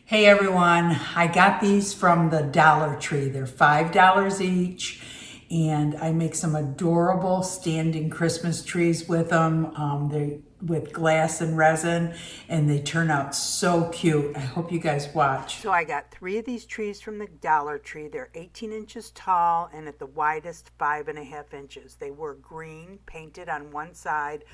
Hey everyone, I got these from the Dollar Tree. They're $5 each, and I make some adorable standing Christmas trees with them. They with glass and resin, and they turn out so cute. I hope you guys watch. So I got 3 of these trees from the Dollar Tree. They're 18 inches tall and at the widest 5.5 inches. They were green, painted on one side,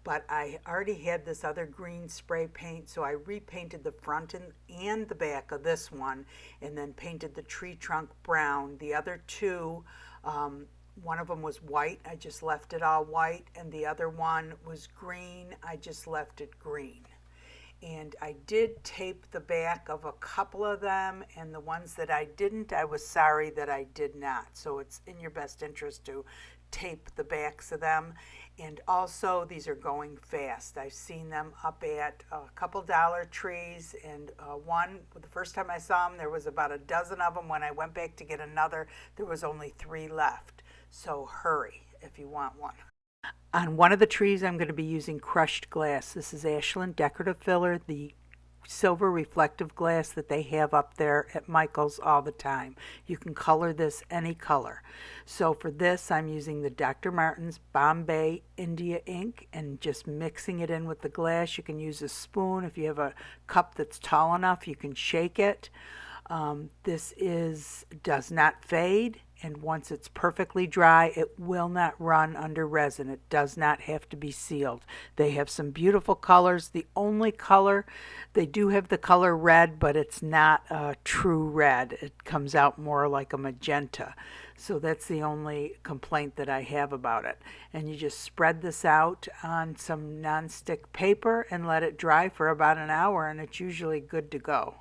but I already had this other green spray paint, so I repainted the front and the back of this one, and then painted the tree trunk brown. The other two, one of them was white, I just left it all white, and the other one was green, I just left it green. And I did tape the back of a couple of them, and the ones that I didn't, I was sorry that I did not. So it's in your best interest to tape the backs of them. And also, these are going fast. I've seen them up at a couple Dollar Trees, and the first time I saw them, there was about a dozen of them. When I went back to get another, there was only 3 left. So hurry if you want one. On one of the trees, I'm going to be using crushed glass. This is Ashland Decorative Filler, the silver reflective glass that they have up there at Michael's all the time. You can color this any color. So for this, I'm using the Dr. Martin's Bombay India ink and just mixing it in with the glass. You can use a spoon. If you have a cup that's tall enough, you can shake it. This does not fade, and once it's perfectly dry, it will not run under resin. It does not have to be sealed. They have some beautiful colors. The only color, they do have the color red, but it's not a true red. It comes out more like a magenta. So that's the only complaint that I have about it. And you just spread this out on some nonstick paper and let it dry for about an hour, and it's usually good to go.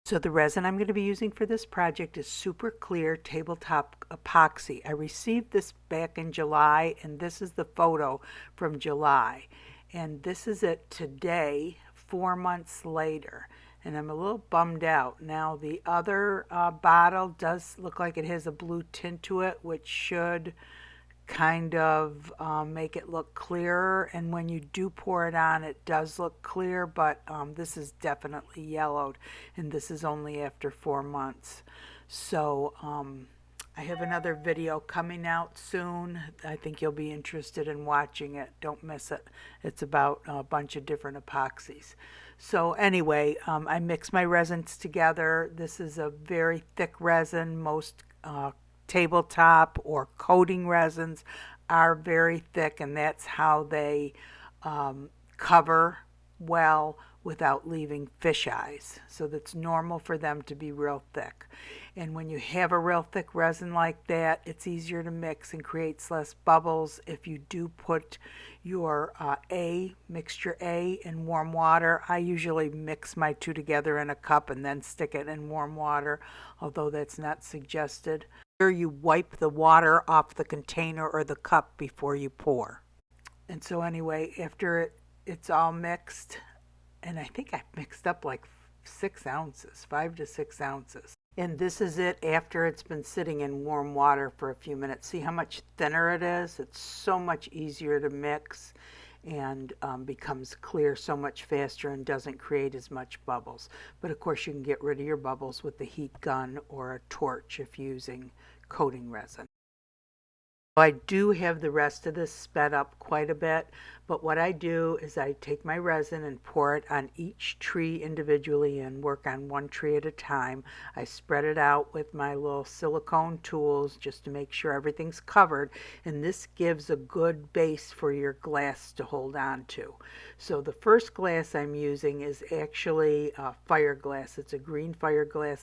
So the resin I'm going to be using for this project is super clear tabletop epoxy. I received this back in July, and this is the photo from July. And this is it today, 4 months later. And I'm a little bummed out. Now the other bottle does look like it has a blue tint to it, which should kind of make it look clearer, and when you do pour it on, it does look clear, but this is definitely yellowed, and this is only after 4 months. So I have another video coming out soon. I think you'll be interested in watching it. Don't miss it. It's about a bunch of different epoxies. So anyway, I mix my resins together. This is a very thick resin. Most tabletop or coating resins are very thick, and that's how they cover well without leaving fish eyes. So that's normal for them to be real thick. And when you have a real thick resin like that, it's easier to mix and creates less bubbles if you do put your mixture A in warm water. I usually mix my two together in a cup and then stick it in warm water, although that's not suggested. You wipe the water off the container or the cup before you pour. And so anyway, after it's all mixed, and I think I've mixed up like 6 ounces, 5 to 6 ounces. And this is it after it's been sitting in warm water for a few minutes. See how much thinner it is? It's so much easier to mix, and becomes clear so much faster and doesn't create as much bubbles. But of course you can get rid of your bubbles with the heat gun or a torch if using coating resin. I do have the rest of this sped up quite a bit, but what I do is I take my resin and pour it on each tree individually and work on one tree at a time. I spread it out with my little silicone tools just to make sure everything's covered, and this gives a good base for your glass to hold on to. So the first glass I'm using is actually fire glass. It's a green fire glass.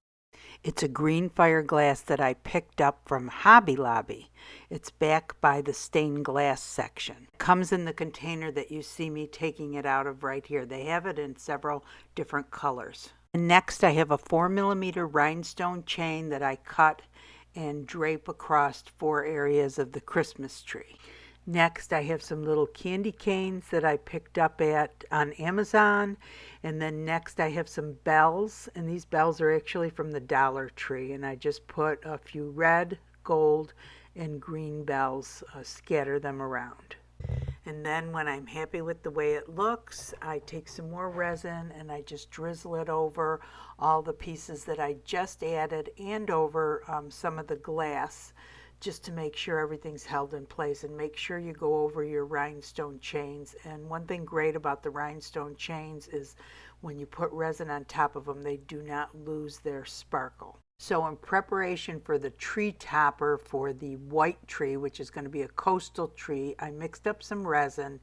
It's a green fire glass that I picked up from Hobby Lobby. It's back by the stained glass section. It comes in the container that you see me taking it out of right here. They have it in several different colors. And next I have a 4mm rhinestone chain that I cut and drape across 4 areas of the Christmas tree. Next, I have some little candy canes that I picked up on Amazon. And then next I have some bells, and these bells are actually from the Dollar Tree. And I just put a few red, gold, and green bells, scatter them around. And then when I'm happy with the way it looks, I take some more resin and I just drizzle it over all the pieces that I just added and over some of the glass, just to make sure everything's held in place. And make sure you go over your rhinestone chains. And one thing great about the rhinestone chains is when you put resin on top of them, they do not lose their sparkle. So in preparation for the tree topper for the white tree, which is going to be a coastal tree, I mixed up some resin,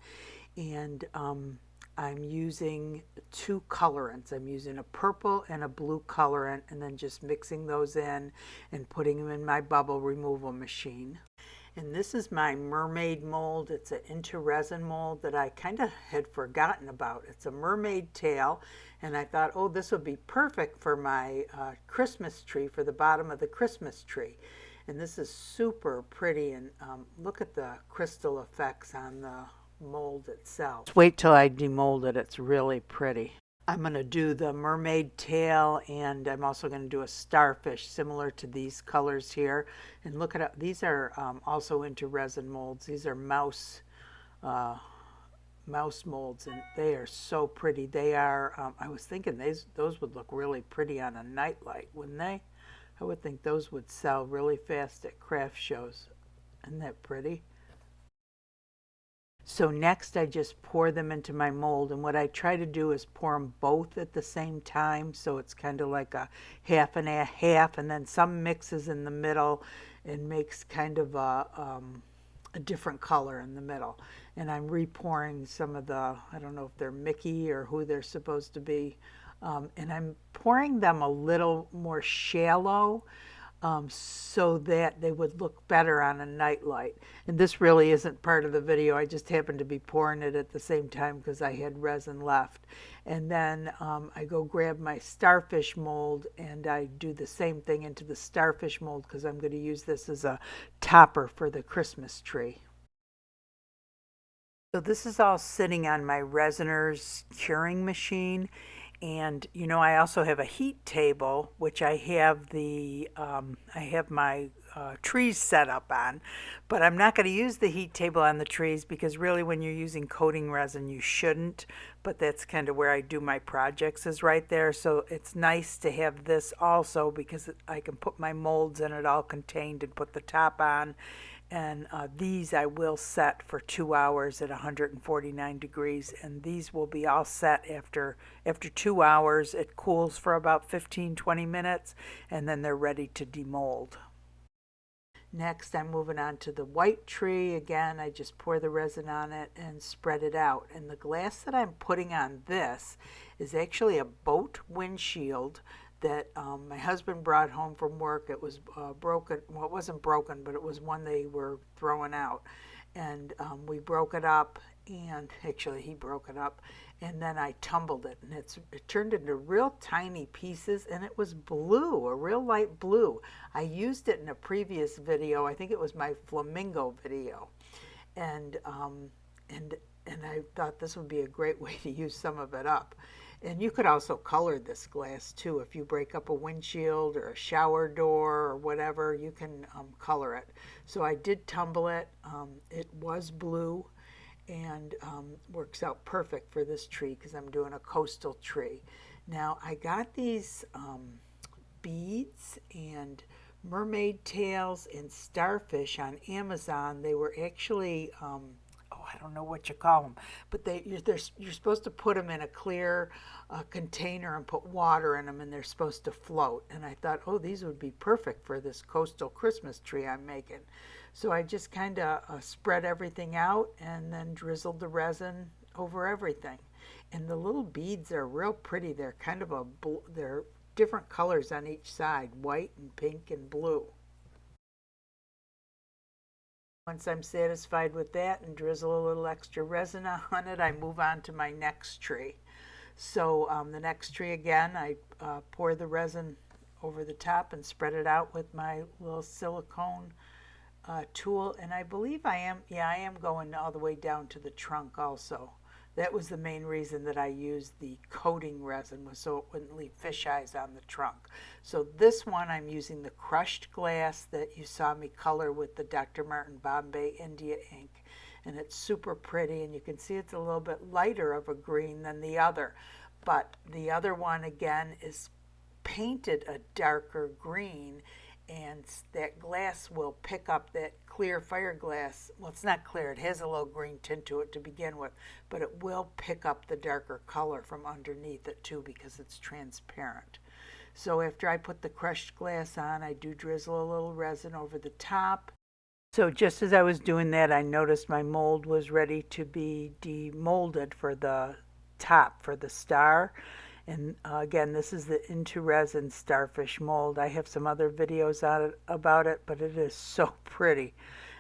and I'm using two colorants. I'm using a purple and a blue colorant, and then just mixing those in and putting them in my bubble removal machine. And this is my mermaid mold. It's an into resin mold that I kind of had forgotten about. It's a mermaid tail, and I thought, oh, this would be perfect for my Christmas tree, for the bottom of the Christmas tree. And this is super pretty, and look at the crystal effects on the mold itself. Just wait till I demold it. It's really pretty. I'm going to do the mermaid tail, and I'm also going to do a starfish similar to these colors here. And look at it, these are also into resin molds. These are mouse molds, and they are so pretty. They are, I was thinking those would look really pretty on a nightlight, wouldn't they? I would think those would sell really fast at craft shows. Isn't that pretty? So next I just pour them into my mold, and what I try to do is pour them both at the same time, so it's kind of like a half and a half, and then some mixes in the middle and makes kind of a different color in the middle. And I'm repouring some of the, I don't know if they're Mickey or who they're supposed to be, and I'm pouring them a little more shallow, so that they would look better on a nightlight. And this really isn't part of the video. I just happened to be pouring it at the same time because I had resin left. And then I go grab my starfish mold, and I do the same thing into the starfish mold because I'm going to use this as a topper for the Christmas tree. So this is all sitting on my Resiner's curing machine. And you know, I also have a heat table, which I have my trees set up on, but I'm not going to use the heat table on the trees because really when you're using coating resin you shouldn't, but that's kind of where I do my projects, is right there. So it's nice to have this also because I can put my molds in it all contained and put the top on. And these I will set for 2 hours at 149 degrees, and these will be all set after 2 hours. It cools for about 15-20 minutes, and then they're ready to demold. Next, I'm moving on to the white tree. Again, I just pour the resin on it and spread it out. And the glass that I'm putting on this is actually a boat windshield that my husband brought home from work. It was broken. Well, it wasn't broken, but it was one they were throwing out. And we broke it up, and actually he broke it up, and then I tumbled it, and it turned into real tiny pieces, and it was blue, a real light blue. I used it in a previous video. I think it was my flamingo video. And I thought this would be a great way to use some of it up. And you could also color this glass too. If you break up a windshield or a shower door or whatever, you can color it. So I did tumble it. It was blue, and works out perfect for this tree because I'm doing a coastal tree. Now I got these beads and mermaid tails and starfish on Amazon. They were actually I don't know what you call them, but you're supposed to put them in a clear container and put water in them, and they're supposed to float. And I thought, oh, these would be perfect for this coastal Christmas tree I'm making. So I just kind of spread everything out and then drizzled the resin over everything. And the little beads are real pretty. They're kind of they're different colors on each side, white and pink and blue. Once I'm satisfied with that and drizzle a little extra resin on it, I move on to my next tree. So the next tree, again, I pour the resin over the top and spread it out with my little silicone tool. And I believe I am going all the way down to the trunk also. That was the main reason that I used the coating resin, was so it wouldn't leave fish eyes on the trunk. So this one I'm using the crushed glass that you saw me color with the Dr. Martin Bombay India ink. and it's super pretty, and you can see it's a little bit lighter of a green than the other. But the other one, again, is painted a darker green, and that glass will pick up that clear fiberglass. Well, it's not clear, it has a little green tint to it to begin with, but it will pick up the darker color from underneath it too, because it's transparent. So after I put the crushed glass on, I do drizzle a little resin over the top. So just as I was doing that, I noticed my mold was ready to be demolded for the top, for the star. And again, this is the Into Resin Starfish mold. I have some other videos on it, about it, but it is so pretty.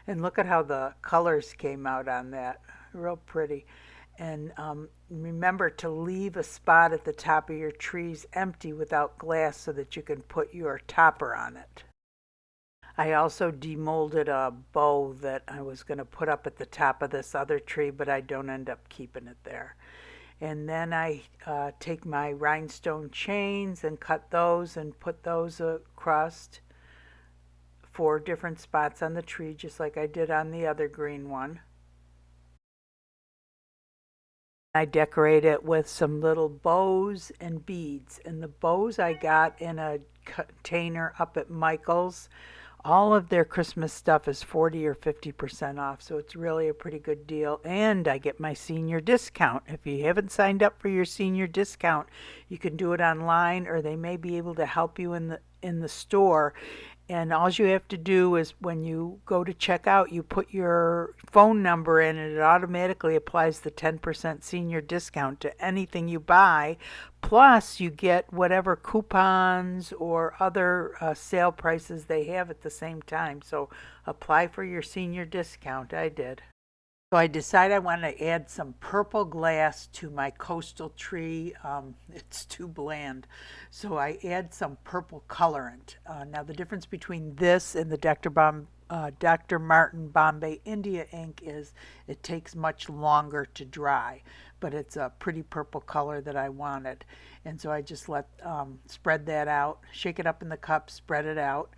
And look at how the colors came out on that. Real pretty. And remember to leave a spot at the top of your trees empty without glass so that you can put your topper on it. I also demolded a bow that I was going to put up at the top of this other tree, but I don't end up keeping it there. And then I take my rhinestone chains and cut those and put those across 4 different spots on the tree, just like I did on the other green one. I decorate it with some little bows and beads. And the bows I got in a container up at Michael's. All of their Christmas stuff is 40 or 50% off, so it's really a pretty good deal. And I get my senior discount. If you haven't signed up for your senior discount, you can do it online, or they may be able to help you in the store. And all you have to do is when you go to check out, you put your phone number in, and it automatically applies the 10% senior discount to anything you buy. Plus, you get whatever coupons or other sale prices they have at the same time. So apply for your senior discount. I did. So I decided I want to add some purple glass to my coastal tree. It's too bland. So I add some purple colorant. Now the difference between this and the Dr. Martin Bombay India ink is it takes much longer to dry, but it's a pretty purple color that I wanted. And so I just spread that out, shake it up in the cup, spread it out.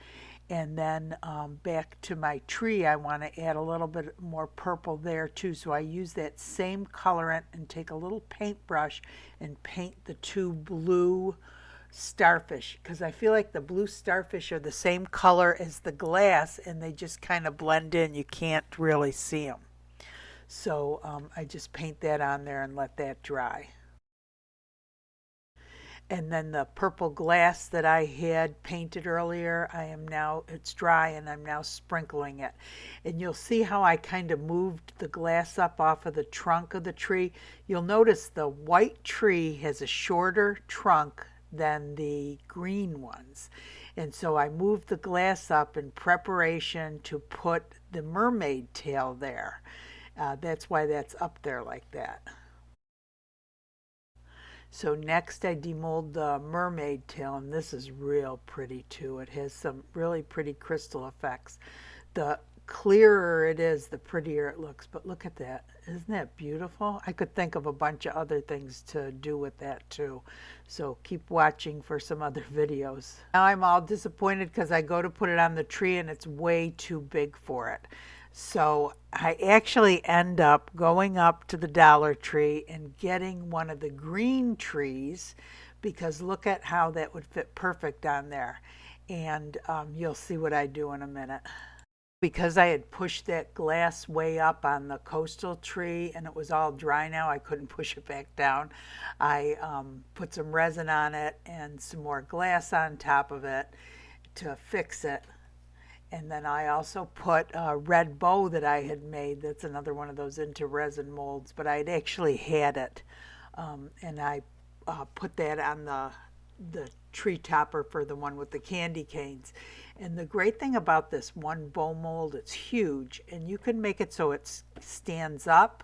And then back to my tree, I want to add a little bit more purple there too. So I use that same colorant and take a little paintbrush and paint the 2 blue starfish, because I feel like the blue starfish are the same color as the glass and they just kind of blend in. You can't really see them. So I just paint that on there and let that dry. And then the purple glass that I had painted earlier, it's dry and I'm now sprinkling it. And you'll see how I kind of moved the glass up off of the trunk of the tree. You'll notice the white tree has a shorter trunk than the green ones. And so I moved the glass up in preparation to put the mermaid tail there. That's why that's up there like that. So next I demold the mermaid tail, and this is real pretty too. It has some really pretty crystal effects. The clearer it is, the prettier it looks. But look at that. Isn't that beautiful? I could think of a bunch of other things to do with that too. So keep watching for some other videos. Now I'm all disappointed because I go to put it on the tree and it's way too big for it. So I actually end up going up to the Dollar Tree and getting one of the green trees, because look at how that would fit perfect on there. And you'll see what I do in a minute. Because I had pushed that glass way up on the coastal tree and it was all dry now, I couldn't push it back down. I put some resin on it and some more glass on top of it to fix it. And then I also put a red bow that I had made. That's another one of those Into Resin molds, but I had actually had it. And I put that on the tree topper for the one with the candy canes. And the great thing about this one bow mold, it's huge, and you can make it so it stands up,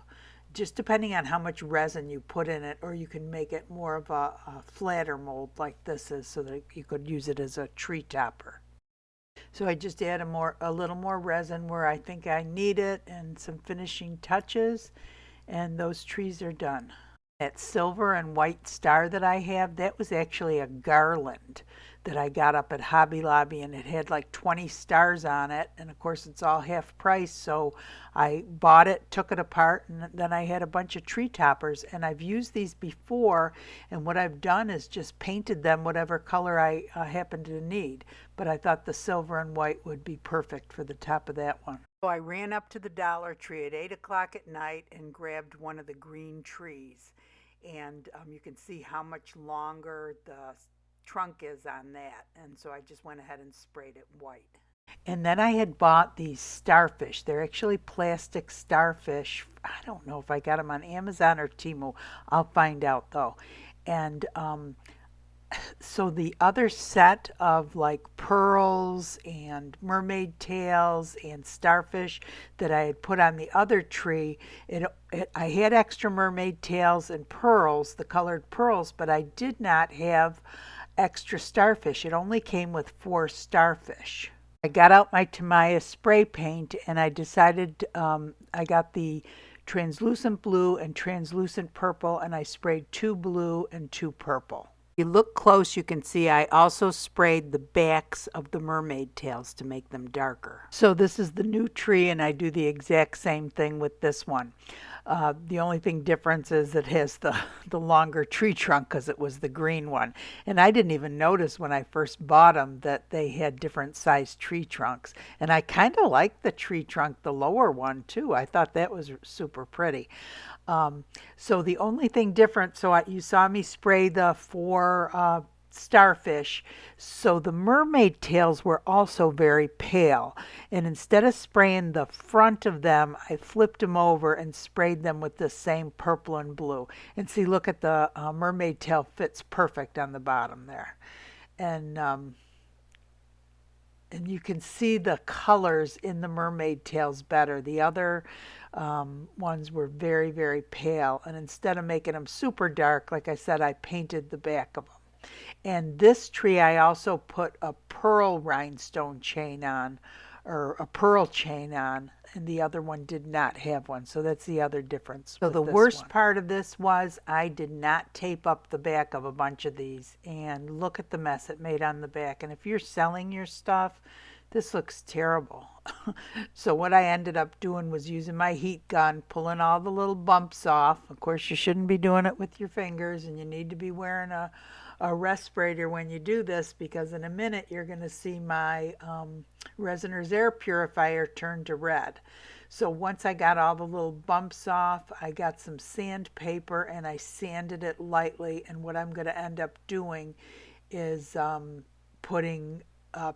just depending on how much resin you put in it, or you can make it more of a flatter mold like this is, so that you could use it as a tree topper. So I just add a little more resin where I think I need it and some finishing touches, and those trees are done. That silver and white star that I have, that was actually a garland that I got up at Hobby Lobby, and it had like 20 stars on it. And of course, it's all half price. So I bought it, took it apart, and then I had a bunch of tree toppers. And I've used these before. And what I've done is just painted them whatever color I happen to need. But I thought the silver and white would be perfect for the top of that one. So I ran up to the Dollar Tree at 8 o'clock at night and grabbed one of the green trees. And you can see how much longer the trunk is on that. And so I just went ahead and sprayed it white. And then I had bought these starfish. They're actually plastic starfish. I don't know if I got them on Amazon or Temu. I'll find out though. And so the other set of like pearls and mermaid tails and starfish that I had put on the other tree, I had extra mermaid tails and pearls, the colored pearls, but I did not have extra starfish. It only came with 4 starfish. I got out my Tamiya spray paint and I decided I got the translucent blue and translucent purple, and I sprayed 2 blue and 2 purple. If you look close, you can see I also sprayed the backs of the mermaid tails to make them darker. So this is the new tree, and I do the exact same thing with this one. The only thing difference is it has the longer tree trunk because it was the green one. And I didn't even notice when I first bought them that they had different sized tree trunks. And I kind of like the tree trunk, the lower one too. I thought that was super pretty. So the only thing different, you saw me spray the 4 starfish. So the mermaid tails were also very pale. And instead of spraying the front of them, I flipped them over and sprayed them with the same purple and blue. And see, look at the mermaid tail fits perfect on the bottom there. And you can see the colors in the mermaid tails better. The other ones were very, very pale. And instead of making them super dark, like I said, I painted the back of them. And this tree I also put a pearl rhinestone chain on, or a pearl chain on, and the other one did not have one. So that's the other difference. So the worst part of this was I did not tape up the back of a bunch of these. And look at the mess it made on the back. And if you're selling your stuff, this looks terrible. So what I ended up doing was using my heat gun, pulling all the little bumps off. Of course, you shouldn't be doing it with your fingers, and you need to be wearing a respirator when you do this, because in a minute you're going to see my Resiner's air purifier turn to red. So once I got all the little bumps off, I got some sandpaper and I sanded it lightly. And what I'm going to end up doing is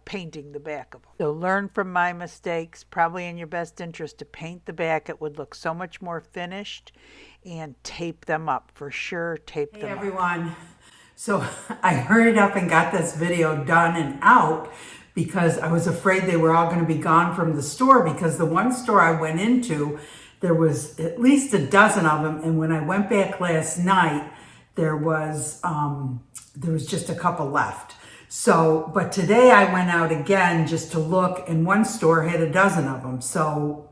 painting the back of them. So learn from my mistakes. Probably in your best interest to paint the back. It would look so much more finished. And tape them up for sure. Tape them up. Hey everyone. So I hurried up and got this video done and out because I was afraid they were all going to be gone from the store, because the one store I went into, there was at least a dozen of them. And when I went back last night, there was just a couple left. So, but today I went out again just to look, and one store had a dozen of them. So,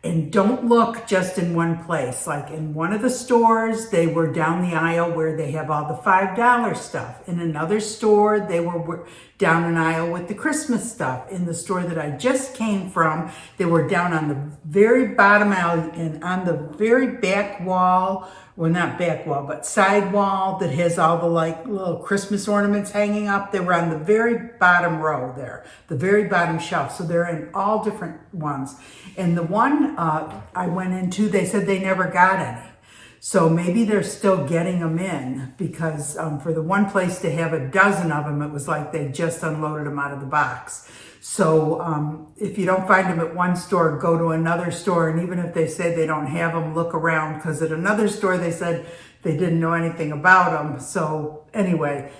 and don't look just in one place. Like in one of the stores, they were down the aisle where they have all the $5 stuff. In another store, they were down an aisle with the Christmas stuff. In the store that I just came from, they were down on the very bottom aisle and on the very back wall, well, not back wall, but side wall that has all the like little Christmas ornaments hanging up. They were on the very bottom row there, the very bottom shelf. So they're in all different ones. And the one I went into, they said they never got any. So maybe they're still getting them in, because for the one place to have a dozen of them, it was like they just unloaded them out of the box. So if you don't find them at one store, go to another store. And even if they say they don't have them, look around, because at another store they said they didn't know anything about them. So anyway,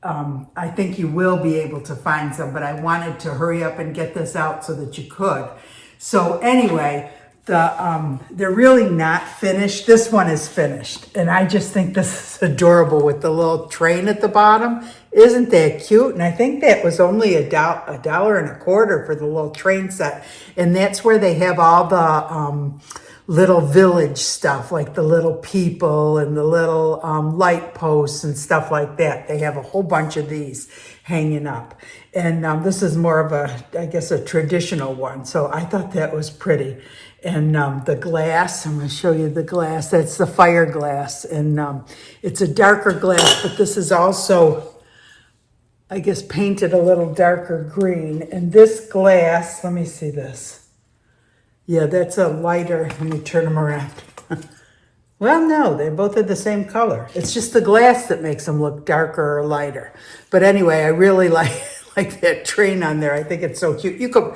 I think you will be able to find some, but I wanted to hurry up and get this out so that you could. So anyway, they're really not finished. This one is finished. And I just think this is adorable with the little train at the bottom. Isn't that cute? And I think that was only $1.25 for the little train set. And that's where they have all the little village stuff, like the little people and the little light posts and stuff like that. They have a whole bunch of these hanging up. And this is more of a, I guess, a traditional one. So I thought that was pretty. And the glass, I'm going to show you the glass. That's the fire glass. And it's a darker glass, but this is also, I guess, painted a little darker green. And this glass, let me see this. Yeah, that's a lighter, let me turn them around. Well, no, they both are the same color. It's just the glass that makes them look darker or lighter. But anyway, I really like that train on there. I think it's so cute. You could,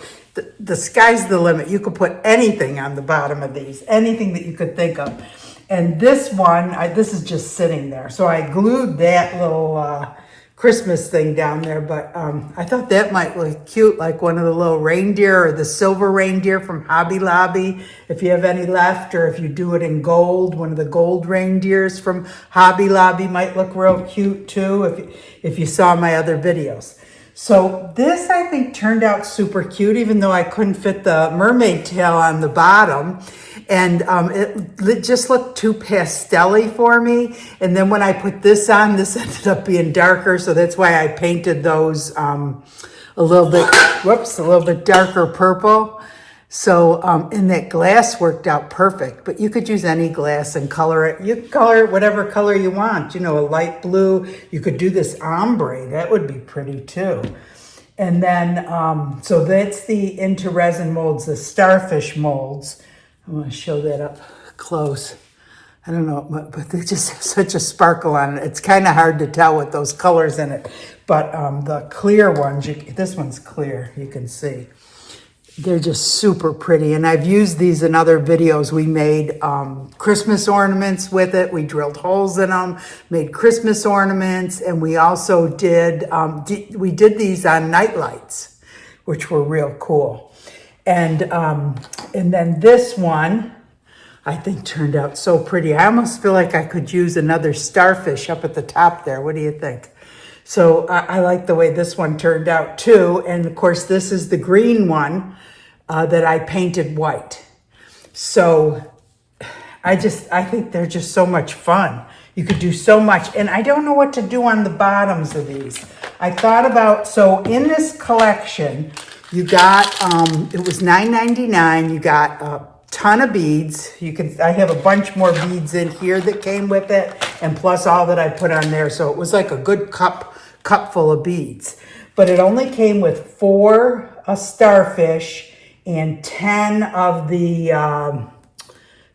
the sky's the limit. You could put anything on the bottom of these, anything that you could think of. And this one, this is just sitting there. So I glued that little Christmas thing down there, but I thought that might look cute, like one of the little reindeer or the silver reindeer from Hobby Lobby, if you have any left, or if you do it in gold, one of the gold reindeers from Hobby Lobby might look real cute too, if you saw my other videos. So this, I think, turned out super cute, even though I couldn't fit the mermaid tail on the bottom. And it just looked too pastel-y for me. And then when I put this on, this ended up being darker. So that's why I painted those a little bit darker purple. So, and that glass worked out perfect. But you could use any glass and color it. You can color it whatever color you want. You know, a light blue. You could do this ombre. That would be pretty too. And then, so that's the into resin molds, the starfish molds. I'm going to show that up close. I don't know, but they just have such a sparkle on it. It's kind of hard to tell with those colors in it. But the clear ones, this one's clear, you can see. They're just super pretty. And I've used these in other videos. We made Christmas ornaments with it. We drilled holes in them, made Christmas ornaments. And we also did, we did these on night lights, which were real cool. And then this one, I think, turned out so pretty. I almost feel like I could use another starfish up at the top there. What do you think? So I like the way this one turned out too. And of course, this is the green one that I painted white. So I think they're just so much fun. You could do so much. And I don't know what to do on the bottoms of these. I thought about, so in this collection, you got, it was $9.99. You got a ton of beads. I have a bunch more beads in here that came with it, and plus all that I put on there. So it was like a good cup full of beads. But it only came with 4 starfish and 10 of the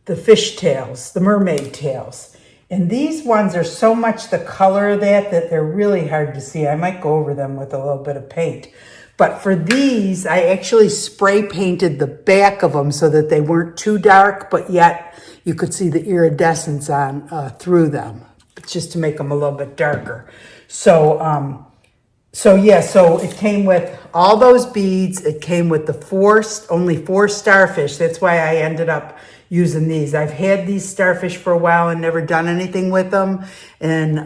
fish tails, the mermaid tails. And these ones are so much the color of that they're really hard to see. I might go over them with a little bit of paint. But for these, I actually spray painted the back of them so that they weren't too dark, but yet you could see the iridescence on through them, just to make them a little bit darker. So it came with all those beads. It came with the only 4 starfish. That's why I ended up using these. I've had these starfish for a while and never done anything with them. And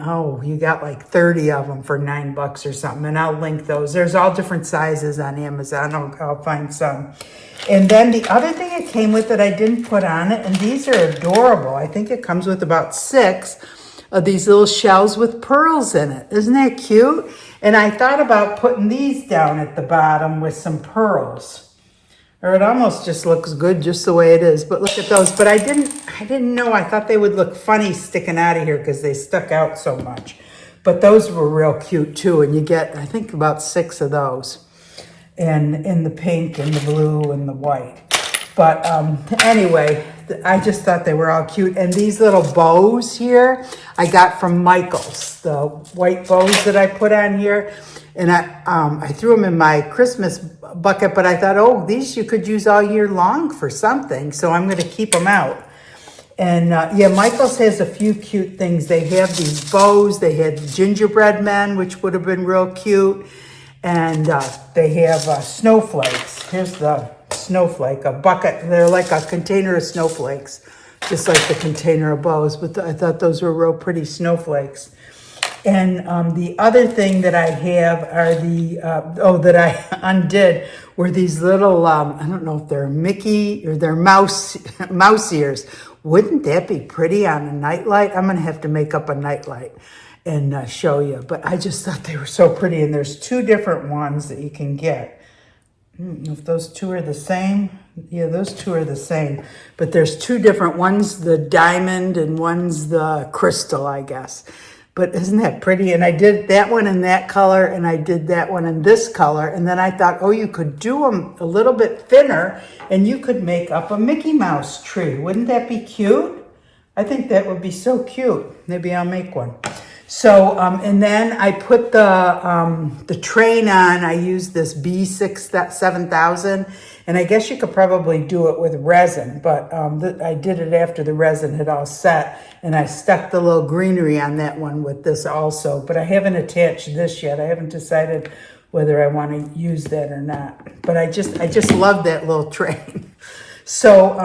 you got like 30 of them for $9 or something. And I'll link those. There's all different sizes on Amazon. I'll find some. And then the other thing it came with that I didn't put on it, and these are adorable. I think it comes with about 6 of these little shells with pearls in it. Isn't that cute? And I thought about putting these down at the bottom with some pearls. Or it almost just looks good just the way it is. But look at those. But I didn't know. I thought they would look funny sticking out of here because they stuck out so much. But those were real cute too. And you get, I think, about 6 of those. And in the pink and the blue and the white. But anyway, I just thought they were all cute. And these little bows here, I got from Michael's. The white bows that I put on here. And I threw them in my Christmas bucket, but I thought, these you could use all year long for something. So I'm going to keep them out. And Michael's has a few cute things. They have these bows. They had gingerbread men, which would have been real cute. And they have snowflakes. Here's the snowflake, a bucket. They're like a container of snowflakes, just like the container of bows. But I thought those were real pretty snowflakes. And the other thing that I have are that I undid were these little, I don't know if they're Mickey or they're mouse ears. Wouldn't that be pretty on a nightlight? I'm going to have to make up a nightlight and show you. But I just thought they were so pretty. And there's two different ones that you can get. I don't know if those two are the same. Yeah, those two are the same. But there's two different ones, the diamond and one's the crystal, I guess. But isn't that pretty? And I did that one in that color, and I did that one in this color. And then I thought, oh, you could do them a little bit thinner, and you could make up a Mickey Mouse tree. Wouldn't that be cute? I think that would be so cute. Maybe I'll make one. So, and then I put the train on. I used this B7000, and I guess you could probably do it with resin, but I did it after the resin had all set, and I stuck the little greenery on that one with this also, but I haven't attached this yet. I haven't decided whether I want to use that or not, but I just love that little train. So,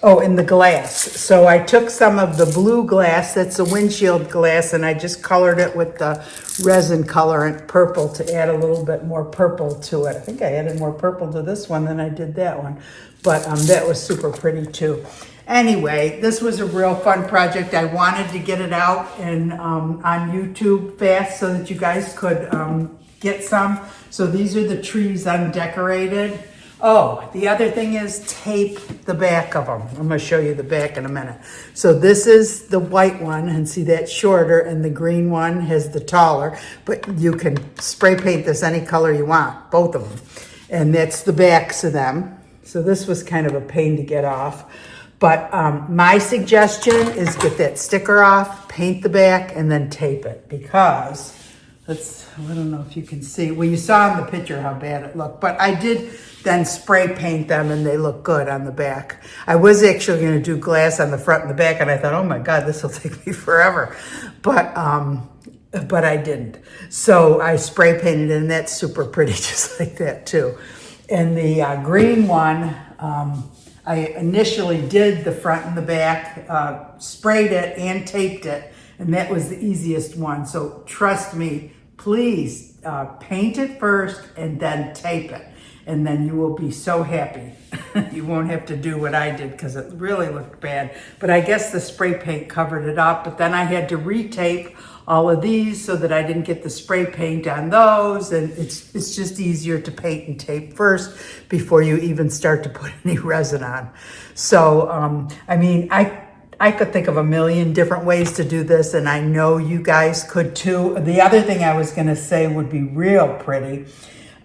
and the glass. So I took some of the blue glass, that's the windshield glass, and I just colored it with the resin colorant purple to add a little bit more purple to it. I think I added more purple to this one than I did that one, but that was super pretty too. Anyway, this was a real fun project. I wanted to get it out and on YouTube fast so that you guys could get some. So these are the trees undecorated. Oh, the other thing is tape the back of them. I'm going to show you the back in a minute. So this is the white one, and see that's shorter, and the green one has the taller, but you can spray paint this any color you want, both of them. And that's the backs of them. So this was kind of a pain to get off. But my suggestion is get that sticker off, paint the back, and then tape it, because I don't know if you can see. Well, you saw in the picture how bad it looked, but I did then spray paint them, and they look good on the back. I was actually going to do glass on the front and the back, and I thought, oh my God, this will take me forever. But I didn't. So I spray painted it, and that's super pretty, just like that too. And the green one, I initially did the front and the back, sprayed it and taped it, and that was the easiest one. So trust me, please paint it first and then tape it. And then you will be so happy. You won't have to do what I did because it really looked bad. But I guess the spray paint covered it up. But then I had to retape all of these so that I didn't get the spray paint on those. And it's just easier to paint and tape first before you even start to put any resin on. So, I mean, I could think of a million different ways to do this, and I know you guys could too. The other thing I was gonna say would be real pretty.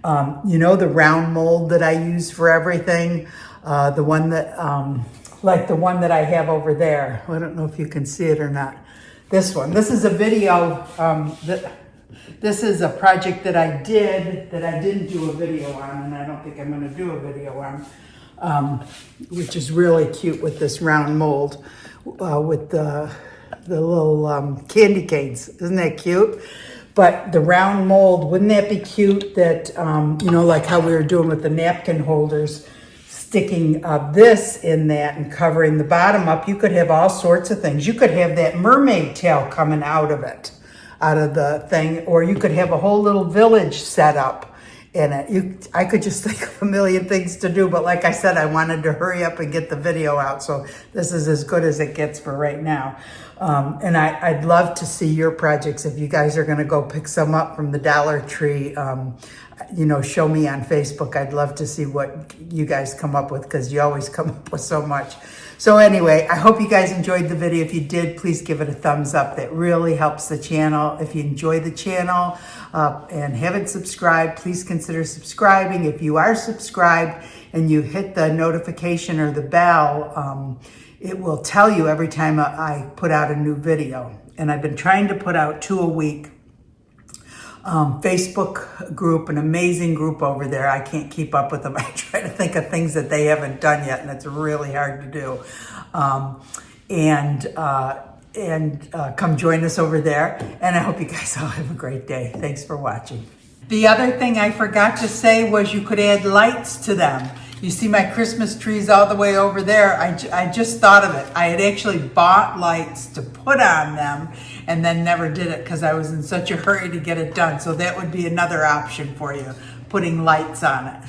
You know, the round mold that I use for everything, the one that, like the one that I have over there. I don't know if you can see it or not. This one. This is a video, this is a project that I did that I didn't do a video on, and I don't think I'm going to do a video on, which is really cute with this round mold, with the little candy canes. Isn't that cute? But the round mold, wouldn't that be cute that, you know, like how we were doing with the napkin holders, sticking this in that and covering the bottom up, you could have all sorts of things. You could have that mermaid tail coming out of it, out of the thing, or you could have a whole little village set up in it. I could just think of a million things to do, but like I said, I wanted to hurry up and get the video out, so this is as good as it gets for right now. And I'd love to see your projects. If you guys are gonna go pick some up from the Dollar Tree, you know, show me on Facebook. I'd love to see what you guys come up with, because you always come up with so much. So anyway, I hope you guys enjoyed the video. If you did, please give it a thumbs up. That really helps the channel. If you enjoy the channel and haven't subscribed, please consider subscribing. If you are subscribed and you hit the notification or the bell, it will tell you every time I put out a new video. And I've been trying to put out 2 a week. Facebook group, an amazing group over there. I can't keep up with them. I try to think of things that they haven't done yet, and it's really hard to do. Come join us over there. And I hope you guys all have a great day. Thanks for watching. The other thing I forgot to say was you could add lights to them. You see my Christmas trees all the way over there. I just thought of it. I had actually bought lights to put on them, and then never did it because I was in such a hurry to get it done. So that would be another option for you, putting lights on it.